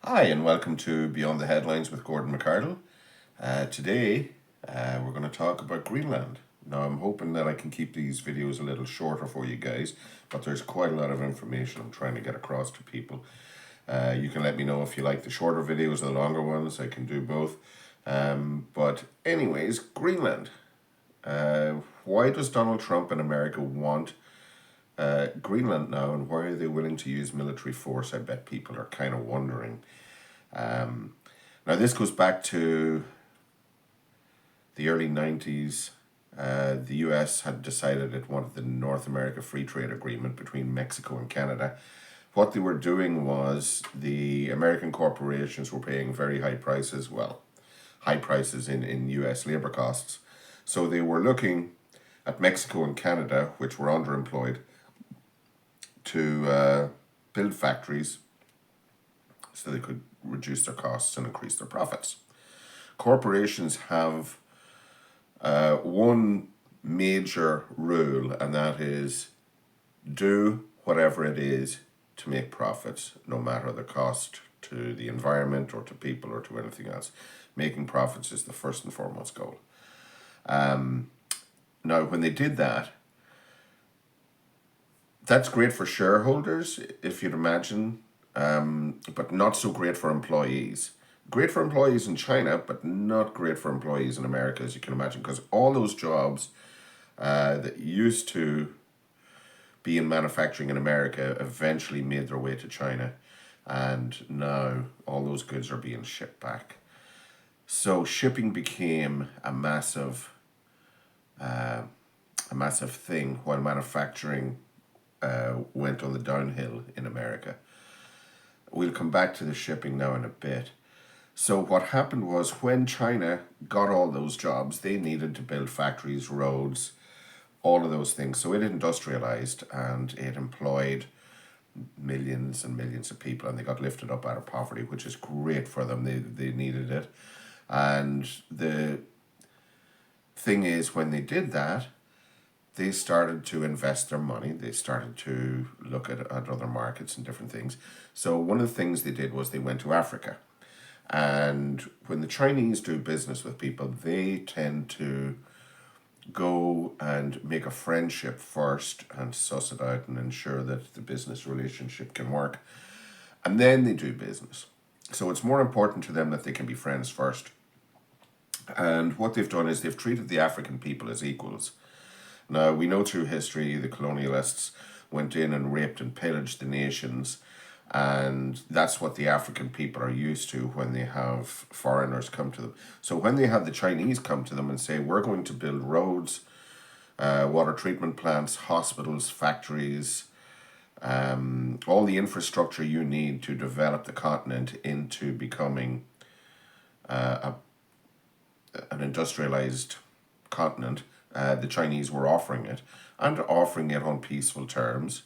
Hi, and welcome to Beyond the Headlines with Gordon McCardle. Today, we're going to talk about Greenland. Now, I'm hoping that I can keep these videos a little shorter for you guys, but there's quite a lot of information I'm trying to get across to people. You can let me know if you like the shorter videos or the longer ones. I can do both. But anyways, Greenland. Why does Donald Trump and America want Greenland now, and why are they willing to use military force? I bet people are kind of wondering. Now, this goes back to the early 90s. The US had decided it wanted the North America Free Trade Agreement between Mexico and Canada. What they were doing was the American corporations were paying very high prices, high prices in US labor costs. So they were looking at Mexico and Canada, which were underemployed, to build factories so they could reduce their costs and increase their profits. Corporations have one major rule, and that is do whatever it is to make profits, no matter the cost to the environment or to people or to anything else. Making profits is the first and foremost goal. Now, when they did that, that's great for shareholders, if you'd imagine, but not so great for employees. Great for employees in China, but not great for employees in America, as you can imagine, because all those jobs that used to be in manufacturing in America eventually made their way to China, and now all those goods are being shipped back. So shipping became a massive thing while manufacturing went on the downhill in America. We'll come back to the shipping now in a bit. So what happened was when China got all those jobs, they needed to build factories, roads, all of those things. So it industrialized and it employed millions and millions of people, and they got lifted up out of poverty, which is great for them. They needed it. And the thing is, when they did that, they started to invest their money. They started to look at other markets and different things. So one of the things they did was they went to Africa. And when the Chinese do business with people, they tend to go and make a friendship first and suss it out and ensure that the business relationship can work. And then they do business. So it's more important to them that they can be friends first. And what they've done is they've treated the African people as equals. Now, we know through history the colonialists went in and raped and pillaged the nations, and that's what the African people are used to when they have foreigners come to them. So when they have the Chinese come to them and say, we're going to build roads, water treatment plants, hospitals, factories, all the infrastructure you need to develop the continent into becoming an industrialized continent, the Chinese were offering it, and offering it on peaceful terms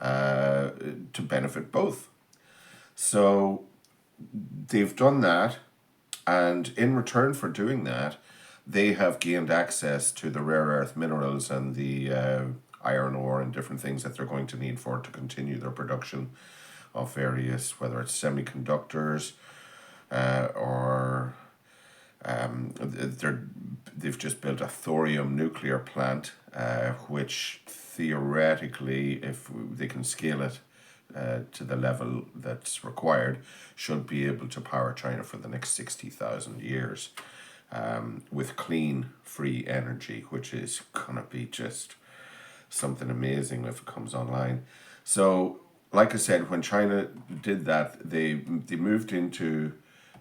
to benefit both. So they've done that, and in return for doing that, they have gained access to the rare earth minerals and the iron ore and different things that they're going to need for to continue their production of various, whether it's semiconductors or they've just built a thorium nuclear plant, which theoretically, if they can scale it to the level that's required, should be able to power China for the next 60,000 years with clean, free energy, which is going to be just something amazing if it comes online. So, like I said, when China did that, they moved into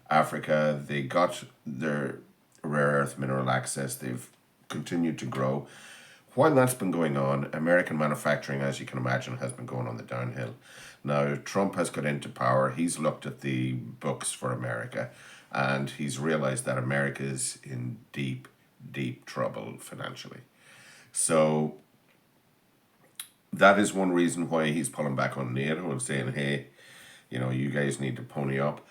Africa, they got their rare earth mineral access, they've continued to grow. While that's been going on, American manufacturing, as you can imagine, has been going on the downhill. Now, Trump has got into power, he's looked at the books for America, and he's realized that America is in deep, deep trouble financially. So, that is one reason why he's pulling back on NATO and saying, hey, you guys need to pony up.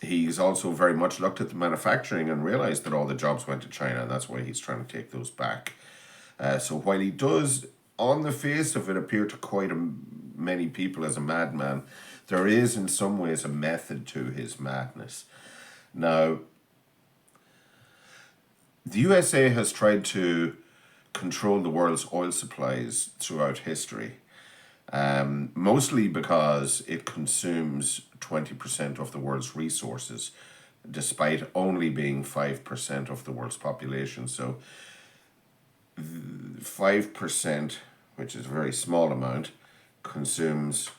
He's also very much looked at the manufacturing and realized that all the jobs went to China, and that's why he's trying to take those back. So while he does, on the face of it, appear to quite many people as a madman, there is in some ways a method to his madness. Now, the USA has tried to control the world's oil supplies throughout history, mostly because it consumes 20% of the world's resources, despite only being 5% of the world's population. So 5%, which is a very small amount, consumes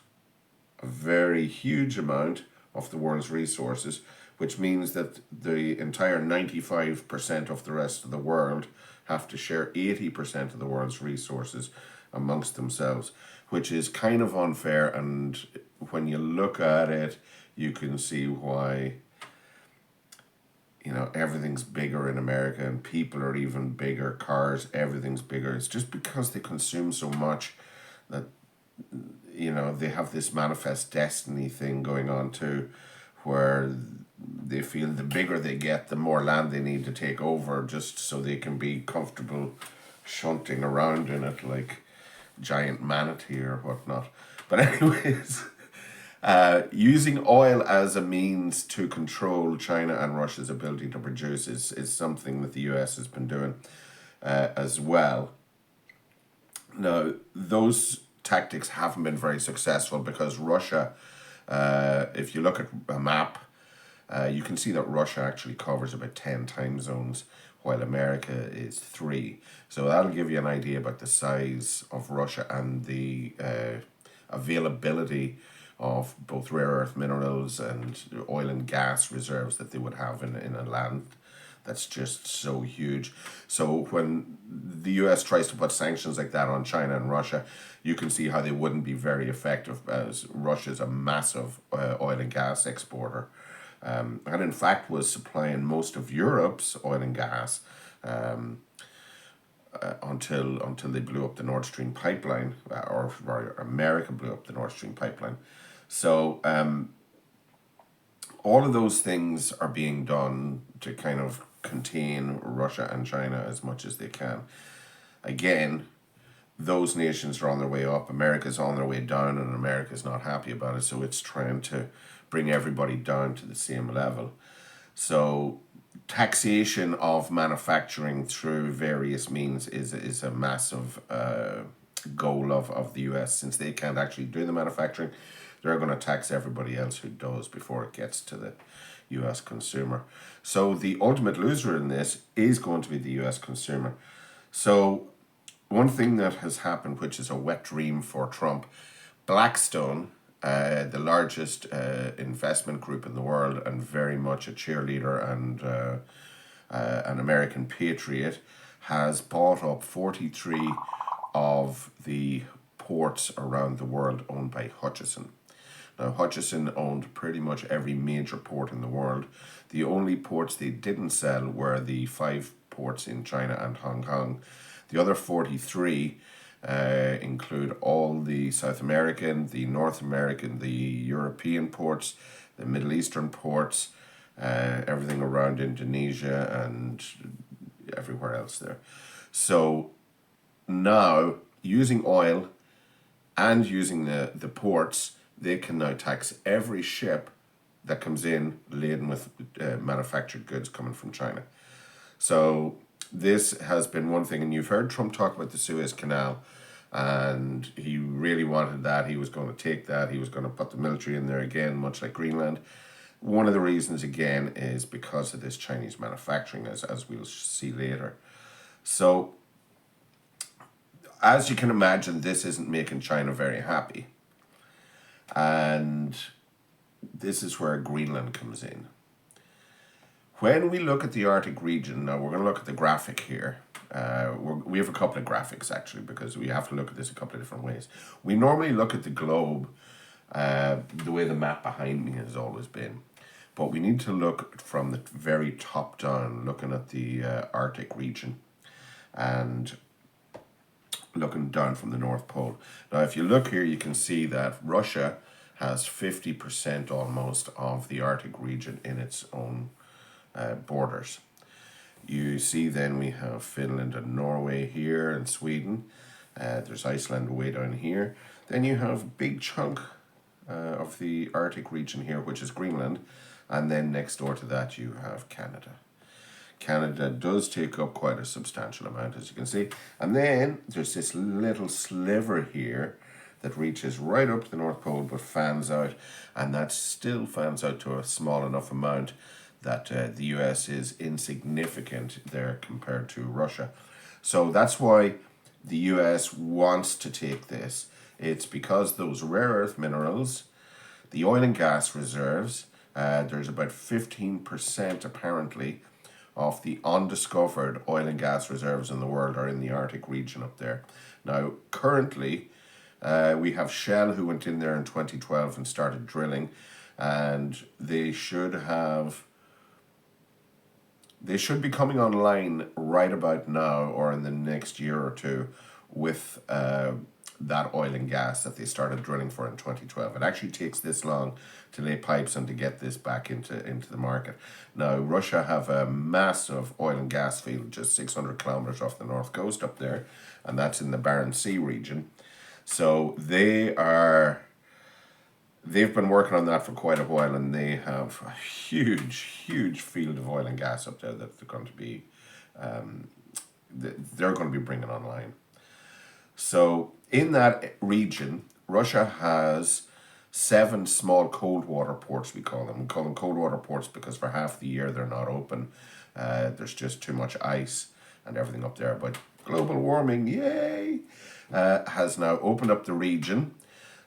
a very huge amount of the world's resources, which means that the entire 95% of the rest of the world have to share 80% of the world's resources amongst themselves, which is kind of unfair. And when you look at it, you can see why, everything's bigger in America and people are even bigger, cars, everything's bigger. It's just because they consume so much that, they have this manifest destiny thing going on too, where they feel the bigger they get, the more land they need to take over just so they can be comfortable shunting around in it like giant manatee or whatnot. But anyways, using oil as a means to control China and Russia's ability to produce is something that the US has been doing as well. Now, those tactics haven't been very successful because Russia, if you look at a map, you can see that Russia actually covers about 10 time zones, while America is 3. So that'll give you an idea about the size of Russia and the availability of both rare earth minerals and oil and gas reserves that they would have in a land that's just so huge. So when the US tries to put sanctions like that on China and Russia, you can see how they wouldn't be very effective, as Russia's a massive oil and gas exporter. And in fact was supplying most of Europe's oil and gas until they blew up the Nord Stream pipeline, or America blew up the Nord Stream pipeline. So all of those things are being done to kind of contain Russia and China as much as they can. Again, those nations are on their way up. America's on their way down, and America's not happy about it. So it's trying to bring everybody down to the same level. So taxation of manufacturing through various means is a massive goal of the US. Since they can't actually do the manufacturing, they're going to tax everybody else who does before it gets to the US consumer. So the ultimate loser in this is going to be the US consumer. So one thing that has happened, which is a wet dream for Trump, Blackstone, the largest investment group in the world and very much a cheerleader and an American patriot, has bought up 43 of the ports around the world owned by Hutchison. Now, Hutchison owned pretty much every major port in the world. The only ports they didn't sell were the 5 ports in China and Hong Kong. The other 43 include all the South American, the North American, the European ports, the Middle Eastern ports, everything around Indonesia and everywhere else there. So now, using oil and using the ports, they can now tax every ship that comes in laden with manufactured goods coming from China. So this has been one thing, and you've heard Trump talk about the Suez Canal, and he really wanted that. He was going to take that. He was going to put the military in there again, much like Greenland. One of the reasons, again, is because of this Chinese manufacturing, as we'll see later. So, as you can imagine, this isn't making China very happy. And this is where Greenland comes in. When we look at the Arctic region, now we're going to look at the graphic here. We have a couple of graphics actually, because we have to look at this a couple of different ways. We normally look at the globe the way the map behind me has always been. But we need to look from the very top down, looking at the Arctic region and looking down from the North Pole. Now, if you look here, you can see that Russia has 50% almost of the Arctic region in its own borders. You see then we have Finland and Norway here and Sweden. There's Iceland way down here. Then you have a big chunk of the Arctic region here, which is Greenland, and then next door to that you have Canada. Canada does take up quite a substantial amount, as you can see. And then there's this little sliver here that reaches right up to the North Pole but fans out, and that still fans out to a small enough amount that the US is insignificant there compared to Russia. So that's why the US wants to take this. It's because those rare earth minerals, the oil and gas reserves, there's about 15% apparently of the undiscovered oil and gas reserves in the world are in the Arctic region up there. Now, currently, we have Shell who went in there in 2012 and started drilling, and they should be coming online right about now or in the next year or two with that oil and gas that they started drilling for in 2012. It actually takes this long to lay pipes and to get this back into the market. Now, Russia have a massive oil and gas field just 600 kilometers off the north coast up there, and that's in the Barents Sea region. So they've been working on that for quite a while, and they have a huge field of oil and gas up there that they're going to be bringing online. So in that region, Russia has 7 small cold water ports, we call them. We call them cold water ports because for half the year they're not open. There's just too much ice and everything up there. But global warming, yay, has now opened up the region.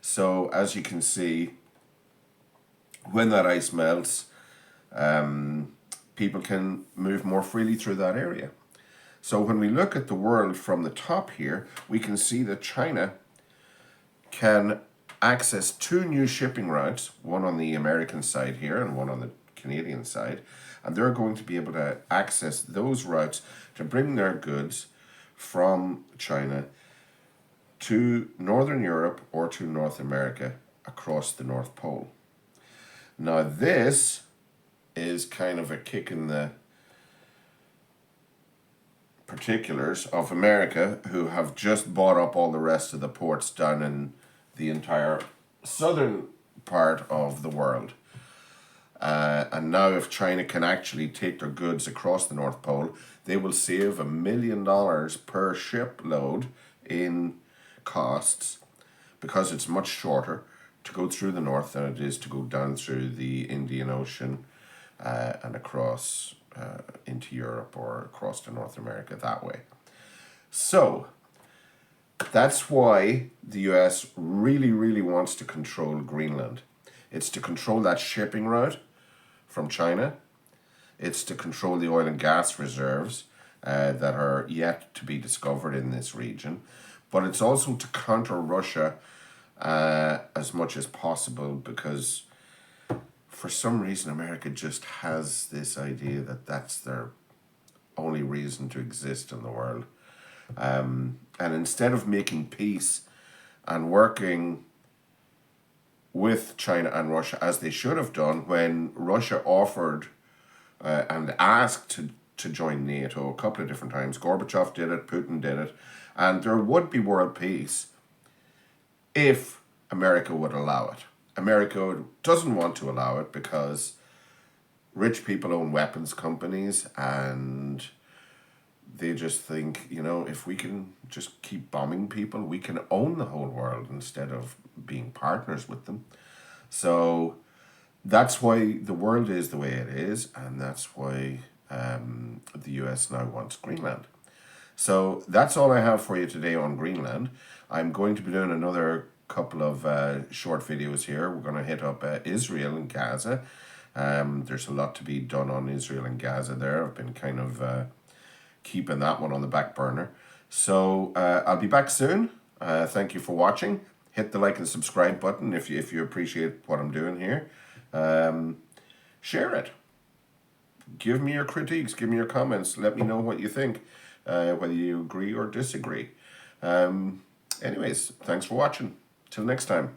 So as you can see, when that ice melts, people can move more freely through that area. So when we look at the world from the top here, we can see that China can access 2 new shipping routes, one on the American side here and one on the Canadian side, and they're going to be able to access those routes to bring their goods from China to Northern Europe or to North America across the North Pole. Now this is kind of a kick in the particulars of America, who have just bought up all the rest of the ports down in the entire southern part of the world. And now if China can actually take their goods across the North Pole, they will save $1 million per shipload in costs, because it's much shorter to go through the north than it is to go down through the Indian Ocean and across into Europe or across to North America that way. So that's why the US really wants to control Greenland. It's to control that shipping route from China. It's to control the oil and gas reserves that are yet to be discovered in this region. But it's also to counter Russia as much as possible, because for some reason America just has this idea that that's their only reason to exist in the world. And instead of making peace and working with China and Russia, as they should have done when Russia offered and asked to join NATO a couple of different times. Gorbachev did it, Putin did it, and there would be world peace if America would allow it. America doesn't want to allow it because rich people own weapons companies, and they just think, you know, if we can just keep bombing people, we can own the whole world instead of being partners with them. So that's why the world is the way it is, and that's why the US now wants Greenland. So that's all I have for you today on Greenland. I'm going to be doing another couple of short videos here. We're going to hit up Israel and Gaza. There's a lot to be done on Israel and Gaza there. I've been kind of keeping that one on the back burner. So I'll be back soon. Thank you for watching. Hit the like and subscribe button if you appreciate what I'm doing here. Share it. Give me your critiques. Give me your comments. Let me know what you think, whether you agree or disagree. Anyways, thanks for watching. Till next time.